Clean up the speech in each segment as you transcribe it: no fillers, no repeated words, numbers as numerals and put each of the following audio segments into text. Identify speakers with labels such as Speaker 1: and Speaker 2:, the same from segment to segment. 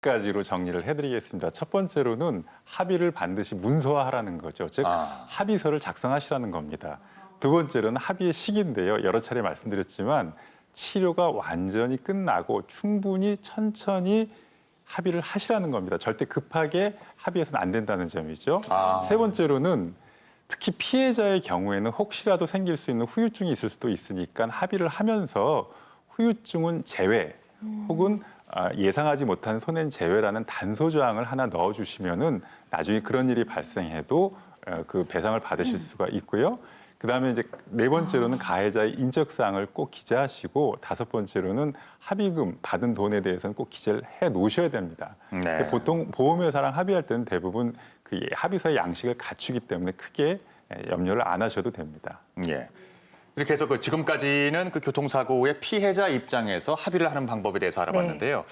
Speaker 1: 가지로 정리를 해드리겠습니다. 첫 번째로는 합의를 반드시 문서화하라는 거죠. 즉 합의서를 작성하시라는 겁니다. 두 번째로는 합의의 시기인데요. 여러 차례 말씀드렸지만 치료가 완전히 끝나고 충분히 천천히 합의를 하시라는 겁니다. 절대 급하게 합의해서는 안 된다는 점이죠. 세 번째로는 특히 피해자의 경우에는 혹시라도 생길 수 있는 후유증이 있을 수도 있으니까 합의를 하면서 후유증은 제외 혹은 예상하지 못한 손해는 제외라는 단서 조항을 하나 넣어주시면은 나중에 그런 일이 발생해도 그 배상을 받으실 수가 있고요. 그다음에 이제 네 번째로는 가해자의 인적 사항을 꼭 기재하시고 다섯 번째로는 합의금 받은 돈에 대해서는 꼭 기재를 해 놓으셔야 됩니다.
Speaker 2: 네.
Speaker 1: 보통 보험회사랑 합의할 때는 대부분 그 합의서의 양식을 갖추기 때문에 크게 염려를 안 하셔도 됩니다.
Speaker 2: 예. 이렇게 해서 지금까지는 그 교통사고의 피해자 입장에서 합의를 하는 방법에 대해서 알아봤는데요.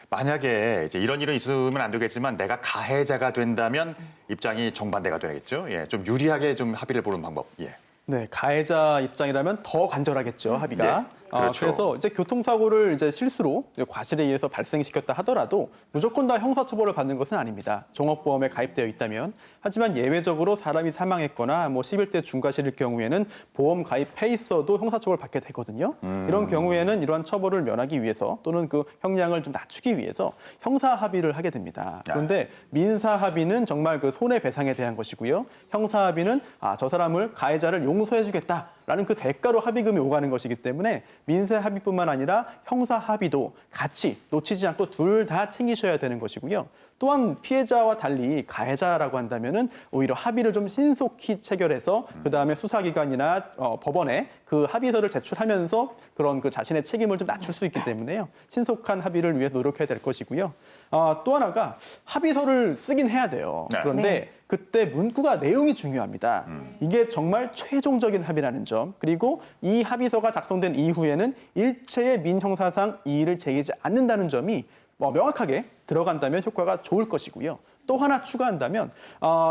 Speaker 2: 만약에 이제 이런 일은 있으면 안 되겠지만 내가 가해자가 된다면 입장이 정반대가 되겠죠. 예, 좀 유리하게 좀 합의를 보는 방법. 예.
Speaker 3: 네, 가해자 입장이라면 더 간절하겠죠, 합의가.
Speaker 2: 네, 그렇죠.
Speaker 3: 그래서 이제 교통사고를 이제 실수로 과실에 의해서 발생시켰다 하더라도 무조건 다 형사처벌을 받는 것은 아닙니다. 종합보험에 가입되어 있다면. 하지만 예외적으로 사람이 사망했거나 뭐 11대 중과실일 경우에는 보험 가입해 있어도 형사처벌을 받게 되거든요. 이런 경우에는 이러한 처벌을 면하기 위해서 또는 그 형량을 좀 낮추기 위해서 형사 합의를 하게 됩니다. 그런데 민사 합의는 정말 그 손해배상에 대한 것이고요. 형사 합의는 저 사람을 가해자를 용서해주겠다라는 그 대가로 합의금이 오가는 것이기 때문에 민사 합의뿐만 아니라 형사 합의도 같이 놓치지 않고 둘 다 챙기셔야 되는 것이고요. 또한 피해자와 달리 가해자라고 한다면은 오히려 합의를 좀 신속히 체결해서 그 다음에 수사기관이나 법원에 그 합의서를 제출하면서 그런 그 자신의 책임을 좀 낮출 수 있기 때문에요. 신속한 합의를 위해 노력해야 될 것이고요. 또 하나가 합의서를 쓰긴 해야 돼요. 그런데 그때 문구가 내용이 중요합니다. 이게 정말 최종적인 합의라는 점, 그리고 이 합의서가 작성된 이후에는 일체의 민형사상 이의를 제기하지 않는다는 점이 명확하게 들어간다면 효과가 좋을 것이고요. 또 하나 추가한다면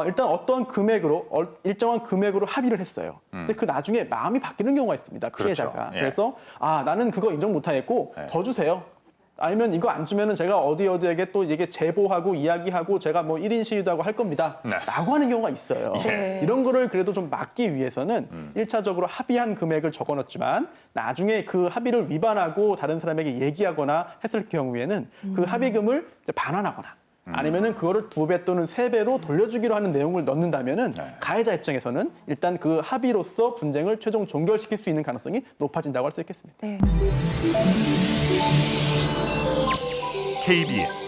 Speaker 3: 일단 어떤 금액으로 일정한 금액으로 합의를 했어요. 근데 그 나중에 마음이 바뀌는 경우가 있습니다. 피해자가.
Speaker 2: 그렇죠. 예.
Speaker 3: 그래서 나는 그거 인정 못하겠고 더 주세요. 아니면 이거 안 주면은 제가 어디에게 또 이게 제보하고 이야기하고 제가 뭐 1인 시위도 하고 할 겁니다. 라고 하는 경우가 있어요. 이런 거를 그래도 좀 막기 위해서는 일차적으로 합의한 금액을 적어놓지만 나중에 그 합의를 위반하고 다른 사람에게 얘기하거나 했을 경우에는 그 합의금을 이제 반환하거나 아니면은 그거를 2배 또는 3배로 돌려주기로 하는 내용을 넣는다면은 가해자 입장에서는 일단 그 합의로서 분쟁을 최종 종결시킬 수 있는 가능성이 높아진다고 할 수 있겠습니다.
Speaker 4: KBS